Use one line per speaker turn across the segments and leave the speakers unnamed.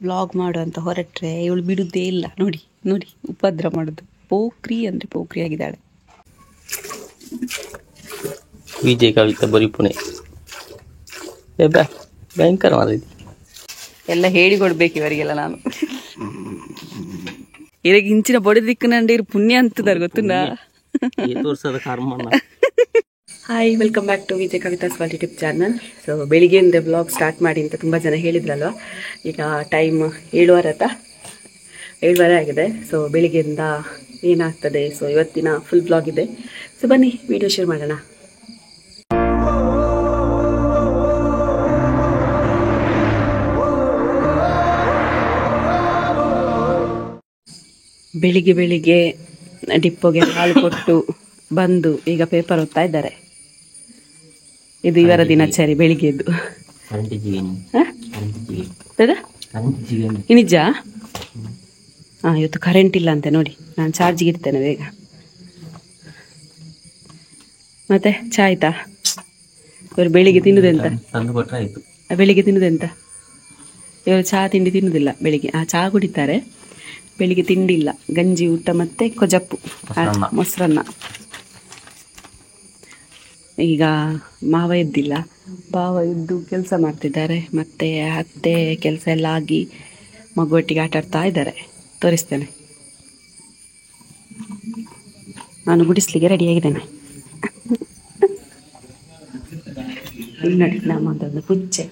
Vlog ಮಾಡು ಅಂತ ಹೊರಟ್ರೆ ಇವಳು ಬಿಡುವುದೇ ಇಲ್ಲ. ನೋಡಿ ನೋಡಿ ಉಪದ್ರ ಮಾಡೋದು. ಪೋಖ್ರಿ ಅಂದರೆ ಪೋಖ್ರಿ ಆಗಿದ್ದಾಳೆ.
ವಿಜಯ್ ಕವಿತಾ ಬರಿಪುಣೆ ಭಯಂಕರ
ಎಲ್ಲ ಹೇಳಿಕೊಡ್ಬೇಕು ಇವರಿಗೆಲ್ಲ. ನಾನು ಇವಾಗ ಇಂಚಿನ ಬೊಡೆ ದಿಕ್ಕನಂಡೆ ಇರು ಪುಣ್ಯ ಅಂತದಾರ ಗೊತ್ತುಂಟಾ. Hi, welcome back to Vijay Kavitha's world YouTube channel. So ಬೆಳಿಗ್ಗೆಯಿಂದ ಬ್ಲಾಗ್ ಸ್ಟಾರ್ಟ್ ಮಾಡಿ ಅಂತ ತುಂಬ ಜನ ಹೇಳಿದ್ರಲ್ವ. ಈಗ ಟೈಮ್ 7:15 ಆಗಿದೆ. ಸೊ ಬೆಳಿಗ್ಗೆಯಿಂದ ಏನಾಗ್ತದೆ, ಸೊ ಇವತ್ತಿನ ಫುಲ್ ಬ್ಲಾಗ್ ಇದೆ. ಸೊ ಬನ್ನಿ ವಿಡಿಯೋ ಶೇರ್ ಮಾಡೋಣ. ಬೆಳಿಗ್ಗೆ ಡಿಪ್ಪೋಗೆ ಹಾಲು ಕೊಟ್ಟು ಬಂದು ಈಗ ಪೇಪರ್ ಓದ್ತಾ ಇದ್ದಾರೆ. ಇದು ಇವರ ದಿನಚರಿ ಬೆಳಿಗ್ಗೆದ್ದು. ನಿಜ? ಇವತ್ತು ಕರೆಂಟ್ ಇಲ್ಲ ಅಂತೆ. ನೋಡಿ, ನಾನು ಚಾರ್ಜಿಗೆ ಇಡ್ತೇನೆ ಬೇಗ. ಮತ್ತೆ ಚಾ ಆಯ್ತಾ? ಇವರು ಬೆಳಿಗ್ಗೆ ತಿನ್ನುದೆಂತ? ಬೆಳಿಗ್ಗೆ ತಿನ್ನುದೆಂತ? ಇವರು ಚಹಾ ತಿಂಡಿ ತಿನ್ನುದಿಲ್ಲ ಬೆಳಿಗ್ಗೆ. ಚಹಾ ಕುಡಿತಾರೆ, ಬೆಳಿಗ್ಗೆ ತಿಂಡಿ ಇಲ್ಲ. ಗಂಜಿ ಊಟ ಮತ್ತೆ ಕೊಜಪ್ಪು, ಮೊಸರನ್ನ. ಈಗ ಮಾವ ಎದ್ದಿಲ್ಲ, ಭಾವ ಎದ್ದು ಕೆಲಸ ಮಾಡ್ತಿದ್ದಾರೆ. ಮತ್ತೆ ಅತ್ತೆ ಕೆಲಸ ಎಲ್ಲ ಆಗಿ ಮಗುವೊಟ್ಟಿಗೆ ಆಟ ಆಡ್ತಾ ಇದ್ದಾರೆ. ತೋರಿಸ್ತೇನೆ. ನಾನು ಗುಡಿಸ್ಲಿಕ್ಕೆ ರೆಡಿಯಾಗಿದ್ದೇನೆ. ನೋಡಿ, ನಮ್ಮದೊಂದು ಪುಚ್ಚೆ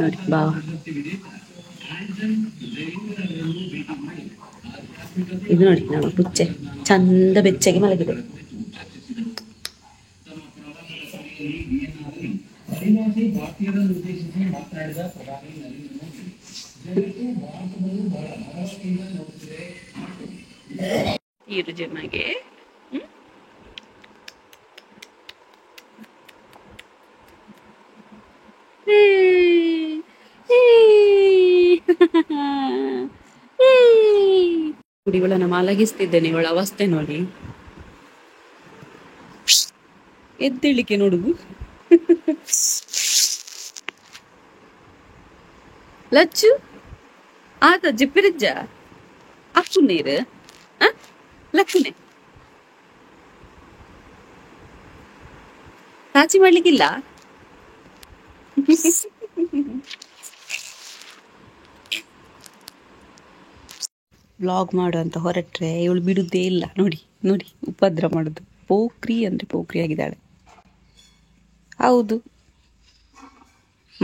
ನೋಡಿ ಭಾವ. ಇದು ನೋಡಿ ನಮ್ಮ ಪುಚ್ಚೆ ಚಂದ ಬೆಚ್ಚಗೆ ಮಲಗಿದೆ. ಇರು ಜಮಗೆ ಇವಳನ್ನ ಮಲಗಿಸ್ತಿದ್ದೇನೆ. ಇವಳ ಅವಸ್ಥೆ ನೋಡಿ, ಎದ್ದೇಳಿಕೆ ನೋಡುದು. ಲಚ್ಚು ಆತ ಜಿಪ್ಪಿರಿಜ್ಜ ಅಪ್ಪು ನೀರು ಲಕ್ಕುನೆ ಕಾಚಿ ಮಾಡ್ಲಿಕ್ಕಿಲ್ಲ. ವ್ಲಾಗ್ ಮಾಡು ಅಂತ ಹೊರಟ್ರೆ ಇವಳು ಬಿಡುವುದೇ ಇಲ್ಲ. ನೋಡಿ ನೋಡಿ ಉಪದ್ರ ಮಾಡೋದು. ಪೋಖ್ರಿ ಅಂದರೆ ಪೋಖ್ರಿ ಆಗಿದ್ದಾಳೆ. ಹೌದು,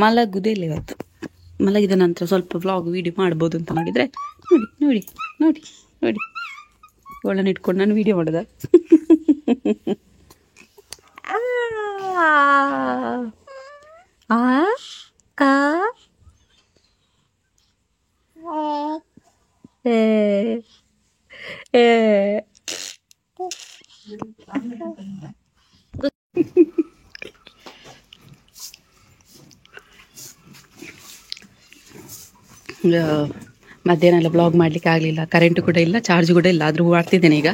ಮಲಗುದೇ ಇಲ್ಲ ಇವತ್ತು. ಮಲಗಿದ ನಂತರ ಸ್ವಲ್ಪ ವ್ಲಾಗ್ ವಿಡಿಯೋ ಮಾಡ್ಬೋದು ಅಂತ ನೋಡಿದರೆ ನೋಡಿ ನೋಡಿ ನೋಡಿ ನೋಡಿ ಇವಳನ್ನ ಇಟ್ಕೊಂಡು ನಾನು ವಿಡಿಯೋ ಮಾಡೋದ. ಮಧ್ಯಾಹ್ನ ಎಲ್ಲ ಬ್ಲಾಗ್ ಮಾಡ್ಲಿಕ್ಕೆ ಆಗಲಿಲ್ಲ. ಕರೆಂಟು ಕೂಡ ಇಲ್ಲ, ಚಾರ್ಜ್ ಕೂಡ ಇಲ್ಲ. ಆದರೂ ಮಾಡ್ತಿದ್ದೇನೆ. ಈಗ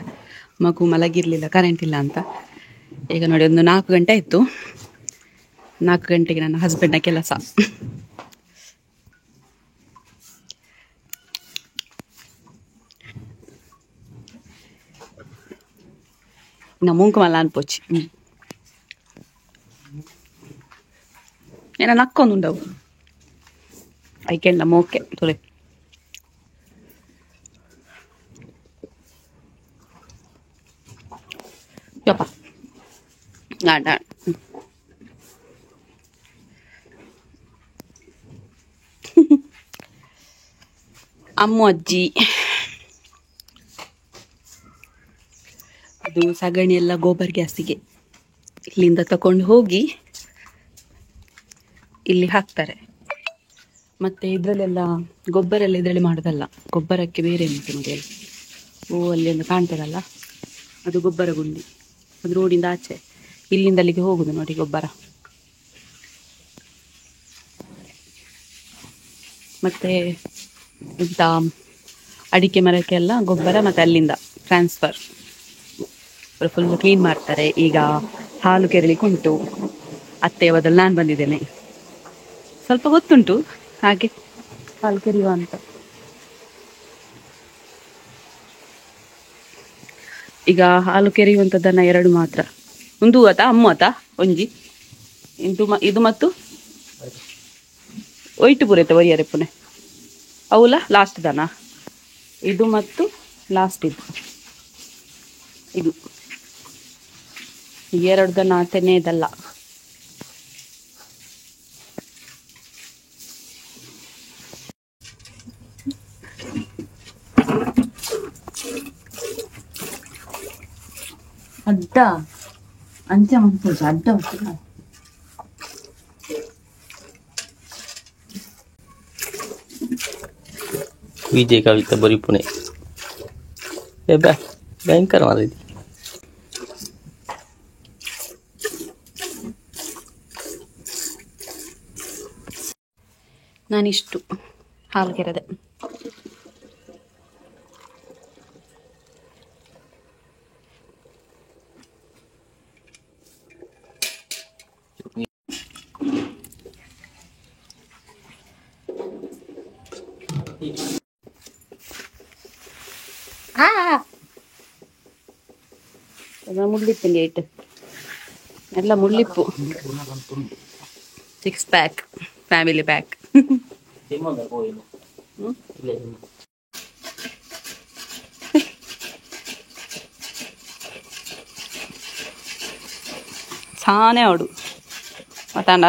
ಮಗು ಮಲಗಿರಲಿಲ್ಲ, ಕರೆಂಟ್ ಇಲ್ಲ ಅಂತ. ಈಗ ನೋಡಿ, ಒಂದು 4 ಗಂಟೆ ಆಯಿತು. 4 ಗಂಟೆಗೆ ನನ್ನ ಹಸ್ಬೆಂಡ್ನ ಕೆಲಸ. ಮೂಂಕು ಮಲ್ಲ ಅನ್ಪೋಚಿ ಏನ ನಕ್ಕೊಂದುಂಡವು ಐಕೆಂಡ್ಲ ಮೋಕೆ ತೊಲೆ. ಯಪ್ಪ ಗಾಡ ಅಮ್ಮು ಅಜ್ಜಿ ಅದು ಸಗಣಿ ಎಲ್ಲ ಗೋಬರ್ ಗ್ಯಾಸಿಗೆ ಇಲ್ಲಿಂದ ತಕೊಂಡು ಹೋಗಿ ಇಲ್ಲಿ ಹಾಕ್ತಾರೆ. ಮತ್ತು ಇದರಲ್ಲೆಲ್ಲ ಗೊಬ್ಬರ ಎಲ್ಲ ಇದರಲ್ಲಿ ಮಾಡೋದಲ್ಲ, ಗೊಬ್ಬರಕ್ಕೆ ಬೇರೆ ಉಂಟು ನೋಡಿ. ಅಲ್ಲಿ ಒಂದು ಕಾಣ್ತದಲ್ಲ, ಅದು ಗೊಬ್ಬರ ಗುಂಡಿ. ಅದು ರೋಡಿಂದ ಆಚೆ, ಇಲ್ಲಿಂದ ಅಲ್ಲಿಗೆ ಹೋಗುದು ನೋಡಿ ಗೊಬ್ಬರ. ಮತ್ತು ಇಂಥ ಅಡಿಕೆ ಮರಕ್ಕೆಲ್ಲ ಗೊಬ್ಬರ, ಮತ್ತು ಅಲ್ಲಿಂದ ಟ್ರಾನ್ಸ್ಫರ್ ಫುಲ್ ಕ್ಲೀನ್ ಮಾಡ್ತಾರೆ. ಈಗ ಹಾಲು ಕೆರಳಿಕ್ಕೆ ಉಂಟು. ಅತ್ತೆ ಬದಲು ನಾನು ಬಂದಿದ್ದೇನೆ. ಸ್ವಲ್ಪ ಹೊತ್ತುಂಟು, ಹಾಗೆ ಹಾಲು ಕೆರಿಯುವ ಅಂತ. ಈಗ ಹಾಲು ಕೆರೆಯುವಂಥದ್ದನ್ನ 2 ಮಾತ್ರ. ಒಂದು ಆತ ಅಮ್ಮ ಆತ ಒಂಜಿ ಇದು ಮತ್ತು ಒಯ್ಟು ಪೂರೈತೆ ಒಯ್ಯರೆ ಪುನೆ ಅವಲ ಲಾಸ್ಟ್ ದನ ಇದು ಮತ್ತು ಲಾಸ್ಟ್ ಇದು 2 ದನ ತೆನೆದಲ್ಲ. ಅಡ್ಡ ಅಂಚೆ ಮಂಚ ಅಡ್ಡ
ವಿಜಯ ಕವಿತಾ ಬರೀ ಪುಣೆ ಭಯಂಕರವಾದ.
ನಾನಿಷ್ಟು ಹಾಲು ಕೆರೆದೆ. ಮುಳ್ಳಿಪ್ಪು ಏಟ್ ಎಲ್ಲ ಮುಳ್ಳಿಪ್ಪು 6 ಪ್ಯಾಕ್ ಫ್ಯಾಮಿಲಿ ಪ್ಯಾಕ್. ಸಾನೆ ಅವಡು ಮತ್ತಾಂಡ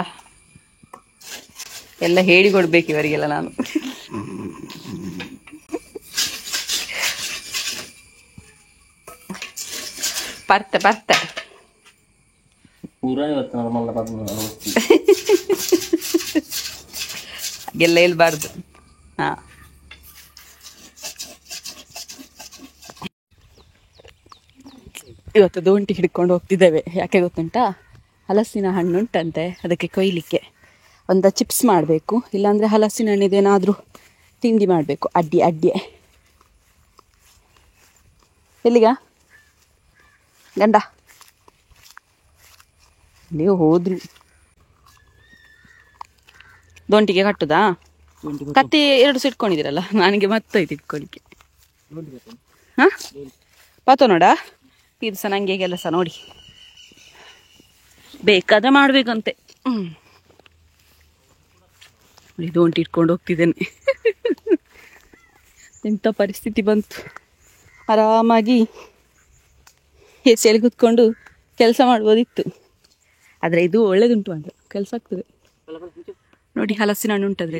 ಎಲ್ಲ ಹೇಳಿಕೊಡ್ಬೇಕು ಇವರಿಗೆಲ್ಲ ನಾನು. ಬರ್ತೆ ಹಾಗೆಲ್ಲ ಹೇಳ್ಬಾರ್ದು. ಹಾ, ಇವತ್ತು ದೋಂಟಿ ಹಿಡ್ಕೊಂಡು ಹೋಗ್ತಿದ್ದೇವೆ. ಯಾಕೆ ಗೊತ್ತುಂಟಾ, ಹಲಸಿನ ಹಣ್ಣು ಉಂಟಂತೆ, ಅದಕ್ಕೆ ಕೊಯ್ಲಿಕ್ಕೆ ಒಂದು ಚಿಪ್ಸ್ ಮಾಡಬೇಕು. ಇಲ್ಲಾಂದರೆ ಹಲಸಿನ ಹಣ್ಣಿದೇನಾದರೂ ತಿಂಡಿ ಮಾಡಬೇಕು. ಅಡ್ಡಿ ಎಲ್ಲಿಗ ಗಂಡ ನೀವು ಹೋದ್ರು ದೊಂಟಿಗೆ ಕಟ್ಟುದಾ? ಕತ್ತಿ 2 ಸಿಟ್ಕೊಂಡಿದ್ದೀರಲ್ಲ, ನನಗೆ ಮತ್ತೈತಿ ಇಟ್ಕೊಳಿಕ್ಕೆ. ಹಾ ಪಾತ ನೋಡ, ಇದು ಸಹ ನನಗೆ ಕೆಲಸ ನೋಡಿ, ಬೇಕಾದ್ರೆ ಮಾಡ್ಬೇಕಂತೆ. ದೊಂಟಿ ಇಟ್ಕೊಂಡು ಹೋಗ್ತಿದ್ದೇನೆ. ಎಂಥ ಪರಿಸ್ಥಿತಿ ಬಂತು. ಆರಾಮಾಗಿ ಎಸೆಯಲ್ಲಿ ಕೂತ್ಕೊಂಡು ಕೆಲಸ ಮಾಡ್ಬೋದಿತ್ತು, ಆದರೆ ಇದು ಒಳ್ಳೇದುಂಟು ಅಂತ ಕೆಲಸ ಆಗ್ತದೆ ನೋಡಿ. ಹಲಸಿನ ಹಣ್ಣು ಉಂಟದ್ರೆ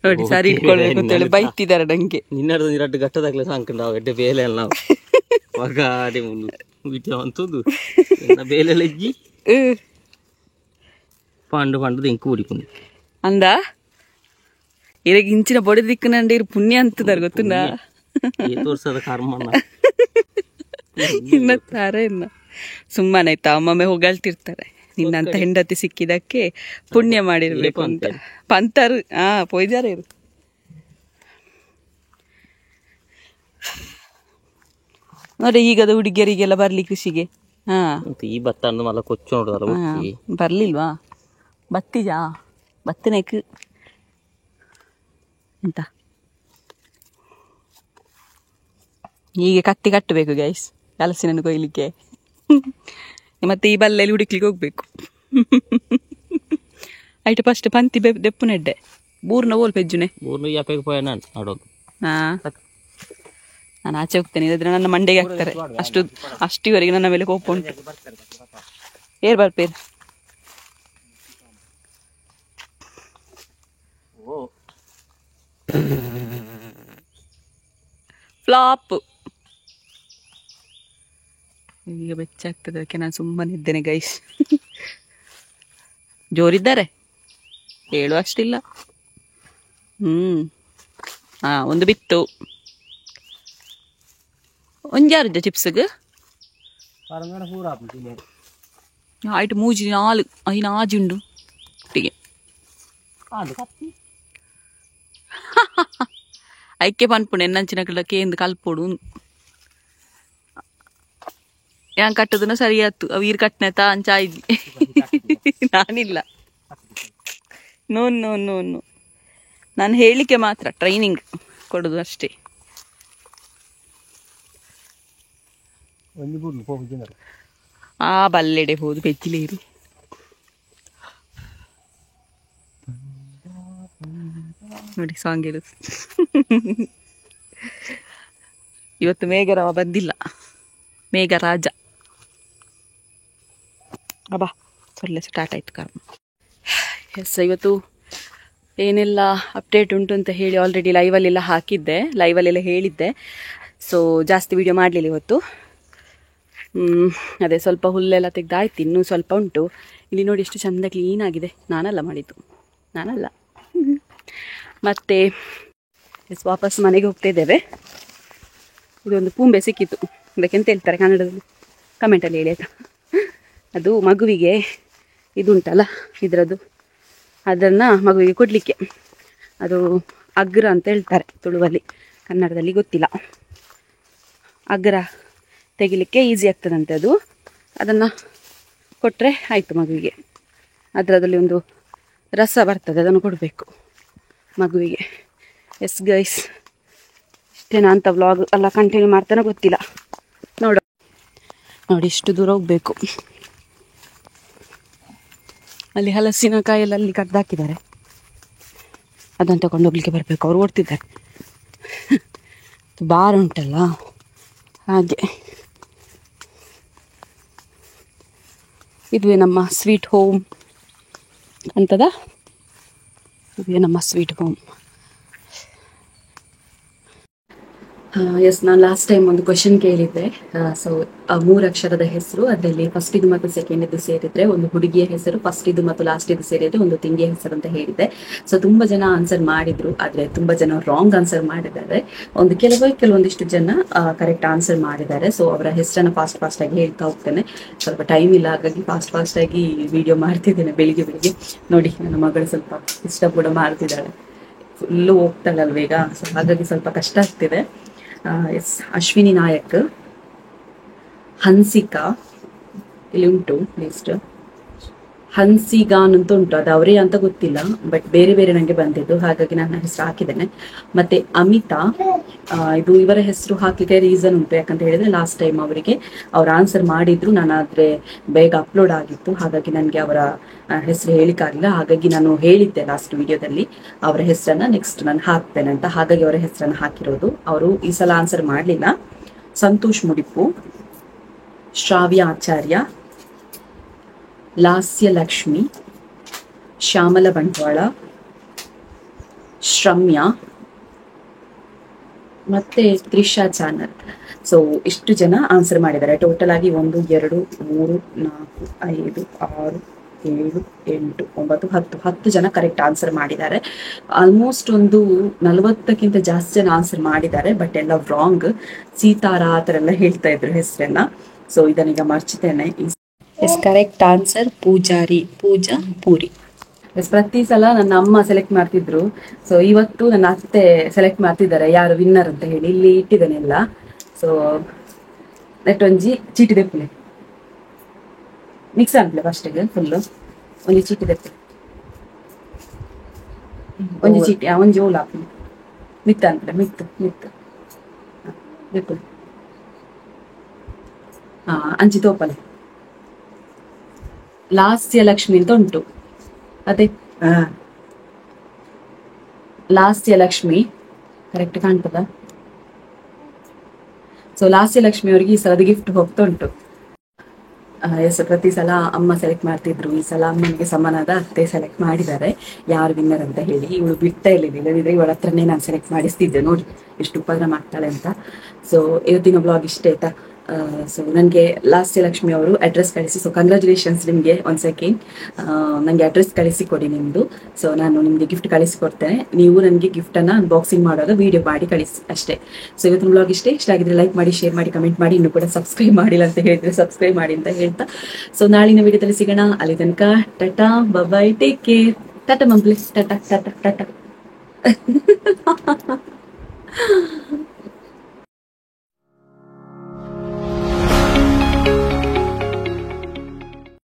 ನೋಡಿ, ಸರಿ ಇಟ್ಕೊಳ್ಬೇಕು ಅಂತೇಳಿ ಬೈತಿದ್ದಾರೆ ನಂಗೆ.
ನಿನ್ನದು 2 ಗಟ್ಟದಾಗಲೇ ಸಾಂಕೊಂಡು ಅವೆಡ್ಡೆ ಬೇಲೆ ಎಲ್ಲ ಮಗಾಡಿ ಅಂತದ್ದು ಬೇಲೆಲ್ಲ ಇಜ್ಜಿ ಪಂಡು ಇಂಕು ಹುಡಿಕೊಂಡು
ಅಂದ ಇರಗ ಇಂಚಿನ ಬೊಡೆ ದಿಕ್ಕನಂಡೆ ಇರು ಪುಣ್ಯ ಅಂತದಾರ ಗೊತ್ತುಂಡ.
ತೋರ್ಸದ ಕರ್ಮಣ್ಣ
ಇನ್ನ ತಾರೆ ಇನ್ನ ಸುಮ್ಮನೆ ಆಯ್ತಾ, ಒಮ್ಮೊಮ್ಮೆ ಹೊಗಳ್ತಿರ್ತಾರೆ ನಿನ್ನಂತ ಹೆಂಡತಿ ಸಿಕ್ಕಿದಕ್ಕೆ ಪುಣ್ಯ ಮಾಡಿರ್ಬೇಕು ಅಂತ ಪಂತರು. ಪೊಯ್ದಾರೆ ಇರು. ನೋಡಿ ಈಗದ ಹುಡುಗಿಯರಿಗೆಲ್ಲ ಬರ್ಲಿ ಕೃಷಿಗೆ.
ಈ ಭತ್ತ ಮಲ್ಲ ಕೊಚ್ಚು ನೋಡುದಲ್ಲ,
ಬರ್ಲಿಲ್ವಾ? ಬತ್ತಿಜಾ ಬತ್ತಿನಕ್ಕೆ ಎಂತ ಹೀಗೆ ಕತ್ತಿ ಕಟ್ಟಬೇಕು ಗೈಸ್ ಹಲಸಿನ ಕೊಯ್ಲಿಕ್ಕೆ. ಮತ್ತೆ ಈ ಬಲ್ಲೆಯಲ್ಲಿ ಹುಡುಕ್ಲಿಕ್ಕೆ ಹೋಗ್ಬೇಕು. ಆಯ್ತು ಫಸ್ಟ್ ಪಂತಿ ದೆಪ್ಪು ನೆಡ್ಡೆ ಬೂರ್ನ ಓಲ್ ಪೆಜ್ಜುನೆ ನಾನು ಆಚೆ ಹೋಗ್ತೇನೆ, ಇಲ್ಲದ್ರೆ ನನ್ನ ಮಂಡೆಗೆ ಹಾಕ್ತಾರೆ. ಅಷ್ಟಿವರೆಗೆ ನನ್ನ ಮೇಲೆ ಕೋಪ ಉಂಟು. ಏರ್ ಬರ್ಪೇರ್ ಫ್ಲಾಪ್. ಈಗ ಬೆಚ್ಚಾಗ್ತದೆ, ಅದಕ್ಕೆ ನಾನು ಸುಮ್ಮನೆ ಇದ್ದೇನೆ ಗೈಸ್. ಜೋರಿದ್ದಾರೆ, ಹೇಳು ಅಷ್ಟಿಲ್ಲ. ಒಂದು ಬಿತ್ತು. ಒಂಜಾರಿದ್ದ ಚಿಪ್ಸ್ಗೆ ಆಯ್ತು ಮೂಜಿ 4 ಆಜುಂಡು ಒಟ್ಟಿಗೆ. ಐಕ್ಕೆ ಪನ್ಪುಣೆ ಎನ್ನಂಚಿನ ಕೇಂದು ಕಲ್ಪೋಡು ಯಾನ್ ಕಟ್ಟದನ ಸರಿ ಆಯ್ತು. ಅವೀರ್ ಕಟ್ನೆತ ಅಂಚಾಯ್ದಿ ನಾನಿಲ್ಲ ನೋ ನೋ ನೋ ನೋ, ನಾನು ಹೇಳಿಕೆ ಮಾತ್ರ, ಟ್ರೈನಿಂಗ್ ಕೊಡೋದು ಅಷ್ಟೇ. ಆ ಬಲ್ಲೆಡೆ ಹೋದು ಬೆಜ್ಜಿಲೇರು. ನೋಡಿ ಸಾಂಗ್ ಇರೋದು. ಇವತ್ತು ಮೇಘರಾವ ಬಂದಿಲ್ಲ, ಮೇಘರಾಜ. ಅಬ್ಬಾ ಸೊಳ್ಳೆ ಸ್ಟಾರ್ಟ್ ಆಯ್ತು ಕಾರಣ. ಎಸ್, ಇವತ್ತು ಏನೆಲ್ಲ ಅಪ್ಡೇಟ್ ಉಂಟು ಅಂತ ಹೇಳಿ ಆಲ್ರೆಡಿ ಲೈವಲ್ಲೆಲ್ಲ ಹಾಕಿದ್ದೆ, ಲೈವಲ್ಲೆಲ್ಲ ಹೇಳಿದ್ದೆ. ಸೊ ಜಾಸ್ತಿ ವಿಡಿಯೋ ಮಾಡಲಿಲ್ಲ ಇವತ್ತು. ಅದೇ ಸ್ವಲ್ಪ ಹುಲ್ಲೆಲ್ಲ ತೆಗ್ದಾಯ್ತು, ಇನ್ನೂ ಸ್ವಲ್ಪ ಉಂಟು. ಇಲ್ಲಿ ನೋಡಿ ಎಷ್ಟು ಚೆಂದ ಕ್ಲೀನಾಗಿದೆ. ನಾನಲ್ಲ ಮಾಡಿದ್ದು, ನಾನಲ್ಲ. ಮತ್ತು ಎಸ್, ವಾಪಸ್ ಮನೆಗೆ ಹೋಗ್ತಾ ಇದ್ದೇವೆ. ಇದೊಂದು ಪೂಂಬೆ ಸಿಕ್ಕಿತ್ತು, ಅದಕ್ಕೆಂತ ಹೇಳ್ತಾರೆ ಕನ್ನಡದಲ್ಲಿ ಕಮೆಂಟಲ್ಲಿ ಹೇಳಿ ಆಯಿತಾ. ಅದು ಮಗುವಿಗೆ ಇದುಂಟಲ್ಲ ಇದರದ್ದು, ಅದನ್ನು ಮಗುವಿಗೆ ಕೊಡಲಿಕ್ಕೆ. ಅದು ಅಗ್ರ ಅಂತ ಹೇಳ್ತಾರೆ ತುಳುವಲ್ಲಿ, ಕನ್ನಡದಲ್ಲಿ ಗೊತ್ತಿಲ್ಲ. ಅಗ್ರ ತೆಗಿಲಿಕ್ಕೆ ಈಸಿ ಆಗ್ತದಂತೆ ಅದು. ಅದನ್ನು ಕೊಟ್ಟರೆ ಆಯಿತು ಮಗುವಿಗೆ. ಅದರದಲ್ಲಿ ಒಂದು ರಸ ಬರ್ತದೆ, ಅದನ್ನು ಕೊಡಬೇಕು ಮಗುವಿಗೆ. ಎಸ್ ಗೈಸ್, ಇಷ್ಟೇನಾ ಅಂತ ವ್ಲಾಗ್ ಎಲ್ಲ ಕಂಟಿನ್ಯೂ ಮಾಡ್ತಾನೆ ಗೊತ್ತಿಲ್ಲ. ನೋಡಿ ಇಷ್ಟು ದೂರ ಹೋಗಬೇಕು. ಅಲ್ಲಿ ಹಲಸಿನಕಾಯೆಲ್ಲ ಅಲ್ಲಿ ಕಡ್ದಾಕಿದ್ದಾರೆ, ಅದನ್ನು ತಗೊಂಡು ಹೋಗ್ಲಿಕ್ಕೆ ಬರಬೇಕು. ಅವ್ರು ಓಡ್ತಿದ್ದಾರೆ, ಬಾರ್ ಉಂಟಲ್ಲ ಹಾಗೆ. ಇದುವೇ ನಮ್ಮ ಸ್ವೀಟ್ ಹೋಮ್ ಅಂತದ, ಇದುವೇ ನಮ್ಮ ಸ್ವೀಟ್ ಹೋಮ್. ಎಸ್, ನಾನು ಲಾಸ್ಟ್ ಟೈಮ್ ಒಂದು ಕ್ವೆಶನ್ ಕೇಳಿದ್ದೆ. ಸೊ 3 ಅಕ್ಷರದ ಹೆಸರು, ಅದರಲ್ಲಿ ಫಸ್ಟಿದು ಮತ್ತು ಸೆಕೆಂಡಿದು ಸೇರಿದ್ರೆ ಒಂದು ಹುಡುಗಿಯ ಹೆಸರು, ಫಸ್ಟಿದು ಮತ್ತು ಲಾಸ್ಟಿದು ಸೇರಿದ್ರೆ ಒಂದು ತಿಂಡಿಯ ಹೆಸರು ಅಂತ ಹೇಳಿದ್ದೆ. ಸೊ ತುಂಬ ಜನ ಆನ್ಸರ್ ಮಾಡಿದ್ರು, ಆದರೆ ತುಂಬ ಜನ ರಾಂಗ್ ಆನ್ಸರ್ ಮಾಡಿದ್ದಾರೆ. ಕೆಲವೊಂದಿಷ್ಟು ಜನ ಕರೆಕ್ಟ್ ಆನ್ಸರ್ ಮಾಡಿದ್ದಾರೆ. ಸೊ ಅವರ ಹೆಸರನ್ನು ಫಾಸ್ಟಾಗಿ ಹೇಳ್ತಾ ಹೋಗ್ತೇನೆ. ಸ್ವಲ್ಪ ಟೈಮ್ ಇಲ್ಲ, ಹಾಗಾಗಿ ಫಾಸ್ಟಾಗಿ ವಿಡಿಯೋ ಮಾಡ್ತಿದ್ದೇನೆ. ಬೆಳಿಗ್ಗೆ ನೋಡಿ, ನನ್ನ ಮಗಳು ಸ್ವಲ್ಪ ಇಷ್ಟ ಕೂಡ ಮಾಡ್ತಿದ್ದಾಳೆ, ಫುಲ್ಲು ಹೋಗ್ತಾಳಲ್ವ ಈಗ. ಸೊ ಹಾಗಾಗಿ ಸ್ವಲ್ಪ ಕಷ್ಟ ಆಗ್ತಿದೆ. ಎಸ್, ಅಶ್ವಿನಿ ನಾಯಕ್, ಹನ್ಸಿಕಾ, ಇಲ್ಲಿ ಉಂಟು ಲಿಸ್ಟ್. ಹನ್ಸಿಗಾನ್ ಅಂತ ಉಂಟು, ಅದು ಅವರೇ ಅಂತ ಗೊತ್ತಿಲ್ಲ, ಬಟ್ ಬೇರೆ ನನಗೆ ಬಂದಿದ್ದು, ಹಾಗಾಗಿ ನಾನು ಹೆಸರು ಹಾಕಿದ್ದೇನೆ. ಮತ್ತೆ ಅಮಿತಾ, ಇದು ಇವರ ಹೆಸರು ಹಾಕಲಿಕ್ಕೆ ರೀಸನ್ ಉಂಟು. ಯಾಕಂತ ಹೇಳಿದ್ರೆ ಲಾಸ್ಟ್ ಟೈಮ್ ಅವರಿಗೆ ಅವ್ರು ಆನ್ಸರ್ ಮಾಡಿದ್ರು, ನಾನು ಆದರೆ ಬೇಗ ಅಪ್ಲೋಡ್ ಆಗಿತ್ತು, ಹಾಗಾಗಿ ನನಗೆ ಅವರ ಹೆಸರು ಹೇಳಿಕ್ಕಾಗಲಿಲ್ಲ. ಹಾಗಾಗಿ ನಾನು ಹೇಳಿದ್ದೆ ಲಾಸ್ಟ್ ವಿಡಿಯೋದಲ್ಲಿ ಅವರ ಹೆಸರನ್ನ ನೆಕ್ಸ್ಟ್ ನಾನು ಹಾಕ್ತೇನೆ ಅಂತ, ಹಾಗಾಗಿ ಅವರ ಹೆಸರನ್ನು ಹಾಕಿರೋದು. ಅವರು ಈ ಸಲ ಆನ್ಸರ್ ಮಾಡಲಿಲ್ಲ. ಸಂತೋಷ್ ಮುಡಿಪು, ಶ್ರಾವ್ಯ ಆಚಾರ್ಯ, ಲಾಸ್ಯ ಲಕ್ಷ್ಮಿ, ಶ್ಯಾಮಲ ಬಂಟ್ವಾಳ, ಶ್ರಮ್ಯಾ, ಮತ್ತೆ ತ್ರಿಷಾ ಚಾನಲ್. ಸೊ ಇಷ್ಟು ಜನ ಆನ್ಸರ್ ಮಾಡಿದ್ದಾರೆ. ಟೋಟಲ್ ಆಗಿ 1 2 3 4 5 6 7 8 9 10 ಜನ ಕರೆಕ್ಟ್ ಆನ್ಸರ್ ಮಾಡಿದ್ದಾರೆ. ಆಲ್ಮೋಸ್ಟ್ ಒಂದು 40ಕ್ಕಿಂತ ಜಾಸ್ತಿ ಜನ ಆನ್ಸರ್ ಮಾಡಿದ್ದಾರೆ, ಬಟ್ ಎಲ್ಲ ರಾಂಗ್. ಸೀತಾರ ಆ ಥರ ಎಲ್ಲ ಹೇಳ್ತಾ ಇದ್ರು ಹೆಸರನ್ನ. ಸೊ ಇದನ್ನೀಗ ಮರ್ಚಿತೇನೆ. Yes, correct answer Poojari, Pooja Puri. Yes, ಪ್ರತಿ ಸಲ ನನ್ನ ಅಮ್ಮ ಸೆಲೆಕ್ಟ್ ಮಾಡ್ತಿದ್ರು. ಸೊ ಇವತ್ತು ನನ್ನ ಅತ್ತೆ ಸೆಲೆಕ್ಟ್ ಮಾಡ್ತಿದ್ದಾರೆ ಯಾರು ವಿನ್ನರ್ ಅಂತ ಹೇಳಿ. ಇಲ್ಲಿ ಇಟ್ಟಿದ್ದೇನೆ ಎಲ್ಲ. ಸೊ ನೆಟ್ಟೊಂಜಿ ಚೀಟಿ ತೆಪ್ಪಲೆ ಮಿಕ್ಸ್ ಆಗ್ತದೆ ಫಸ್ಟಿಗೆ ಫುಲ್ಲು. ಒಂಜಿ ಚೀಟಿ ತೆಪ್ಪಲೆ, ಒಂಜಿ ಚೀಟಿ, ಒಂಜಿ ಓಲ್ ಹಾಕಿ ಮಿತ್ತ ಅಂತಲೆ ಮಿತ್ತು ತೆಪ್ಪಲೆ. ಅಂಚಿ ತೋಪಲೆ. ಲಾಸ್ಯ ಲಕ್ಷ್ಮಿ ಅಂತ ಉಂಟು, ಅದೇ ಲಾಸ್ಯ ಲಕ್ಷ್ಮಿ ಕರೆಕ್ಟ್ ಕಾಣ್ತದ. ಸೊ ಲಾಸ್ಯ ಲಕ್ಷ್ಮಿ ಅವರಿಗೆ ಈ ಸಲದ ಗಿಫ್ಟ್ ಹೋಗ್ತಾ ಉಂಟು. ಎಸ್, ಪ್ರತಿ ಸಲ ಅಮ್ಮ ಸೆಲೆಕ್ಟ್ ಮಾಡ್ತಿದ್ರು, ಈ ಸಲ ಅಮ್ಮನಿಗೆ ಸಮಾನದ ಅತ್ತೆ ಸೆಲೆಕ್ಟ್ ಮಾಡಿದ್ದಾರೆ ಯಾರು ವಿನ್ನರ್ ಅಂತ ಹೇಳಿ. ಇವಳು ಬಿಡ್ತಾ ಇಲ್ಲದಿದ್ರೆ ಇವಳ ಹತ್ರನೇ ನಾನು ಸೆಲೆಕ್ಟ್ ಮಾಡಿಸ್ತಿದ್ದೆ. ನೋಡಿ ಎಷ್ಟು ಉಪದ್ರ ಮಾಡ್ತಾಳೆ ಅಂತ. ಸೊ ಇವತ್ತಿನ ಬ್ಲಾಗ್ ಇಷ್ಟ ಆಯ್ತಾ. ಸೊ ನನಗೆ ಲಾಸ್ಯ ಲಕ್ಷ್ಮಿ ಅವರು ಅಡ್ರೆಸ್ ಕಳಿಸಿ, ಸೊ ಕಂಗ್ರ್ಯಾಚುಲೇಷನ್ಸ್ ನಿಮಗೆ ಒನ್ ಸೆಕೆಂಡ್. ನನಗೆ ಅಡ್ರೆಸ್ ಕಳಿಸಿ ಕೊಡಿ ನಿಮ್ಮದು. ಸೊ ನಾನು ನಿಮಗೆ ಗಿಫ್ಟ್ ಕಳಿಸಿಕೊಡ್ತೇನೆ, ನೀವು ನನಗೆ ಗಿಫ್ಟನ್ನು ಅನ್ಬಾಕ್ಸಿಂಗ್ ಮಾಡುವಾಗ ವಿಡಿಯೋ ಮಾಡಿ ಕಳಿಸಿ ಅಷ್ಟೇ. ಸೊ ಇವತ್ತಿನ ಬ್ಲಾಗ್ ಇಷ್ಟ ಆಗಿದ್ರೆ ಲೈಕ್ ಮಾಡಿ, ಶೇರ್ ಮಾಡಿ, ಕಮೆಂಟ್ ಮಾಡಿ. ಇನ್ನೂ ಕೂಡ ಸಬ್ಸ್ಕ್ರೈಬ್ ಮಾಡಿಲ್ಲ ಅಂತ ಹೇಳಿದ್ರೆ ಸಬ್ಸ್ಕ್ರೈಬ್ ಮಾಡಿ ಅಂತ ಹೇಳ್ತಾ, ಸೊ ನಾಳಿನ ವಿಡಿಯೋದಲ್ಲಿ ಸಿಗೋಣ. ಅಲ್ಲಿ ತನಕ ಟಾಟಾ, ಬಾಯ್, ಟೇಕ್ ಕೇರ್. ಟಾಟಾ ಮಂಪ್ಲಿ, ಟಾಟಾ ಟಾಟಾ ಟಾಟಾ.